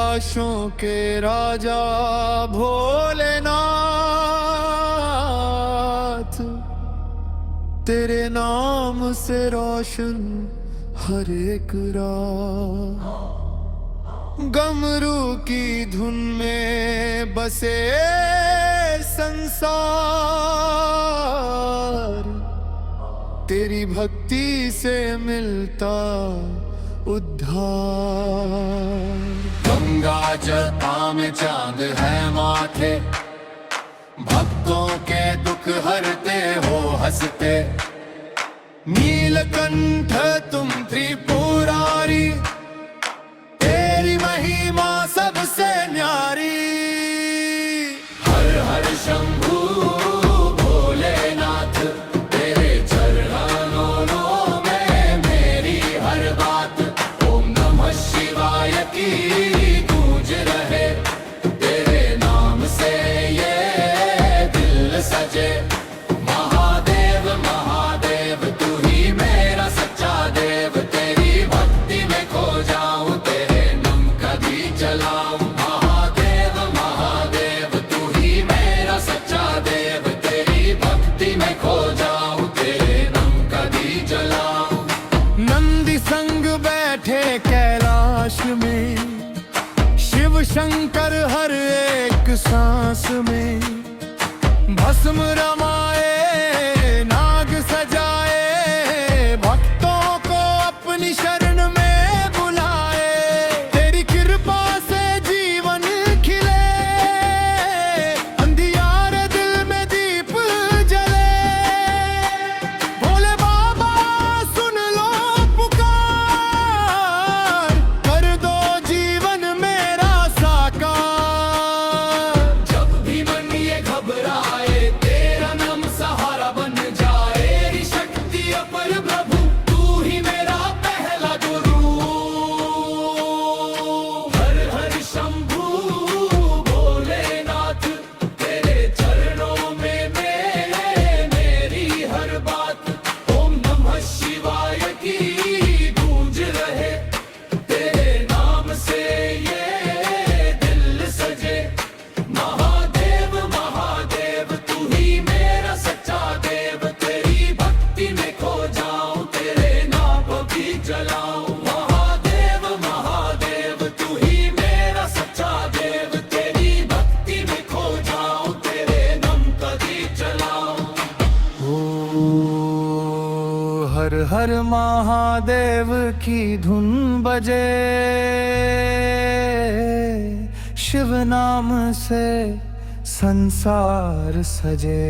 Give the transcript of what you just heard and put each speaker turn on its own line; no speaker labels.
कैलाशों के राजा भोलेनाथ, तेरे नाम से रोशन हर एक राह। गमरू की धुन में बसे संसार, तेरी भक्ति से मिलता उद्धार। गंगा जटा में चांद है माथे, भक्तों के दुख हरते हो हंसते। नीलकंठ तुम त्रिपुरारी, तेरी महिमा सबसे न्यारी। हर हर शंभू भोलेनाथ, तेरे चरणों में मेरी हर बात। ओम नमः शिवाय की गूंज रहे, तेरे नाम से ये दिल सजे। महादेव महादेव तू ही मेरा सच्चा देव, तेरी भक्ति में खो जाऊं, तेरे नाम कभी चलाऊं। महादेव महादेव तू ही मेरा सच्चा देव, तेरी भक्ति में खो जाऊं, तेरे नाम कभी चलाऊं। नंदी संग बैठे कैलाश में, शिव शंकर हर एक सांस में। भस्म रमाए नाग सजाए, भक्तों को अपनी शरण में बुलाए। तेरी कृपा से जीवन खिले, अंधियारे दिल में दीप जले। भोले बाबा सुन लो पुकार, कर दो जीवन मेरा साकार। जब भी मन ये घबराए, तेरा नाम सहारा बन जाए। तेरी शक्ति अपर प्रभु, तू ही मेरा पहला गुरु। हर हर शंभू भोलेनाथ, तेरे चरणों में मेरी हर बात। ओम नमः शिवाय की गूंज रहे, तेरे नाम से ये दिल सजे। महादेव महादेव तू ही मेरा सच्चा देव, तेरी भक्ति में खो जाऊं, तेरे नाम भी जलाऊं। महादेव महादेव तू ही मेरा सच्चा देव, तेरी भक्ति में खो जाऊं, तेरे नाम कभी चलाऊं। ओ हर हर महादेव की धुन बजे, शिव नाम से संसार सजे।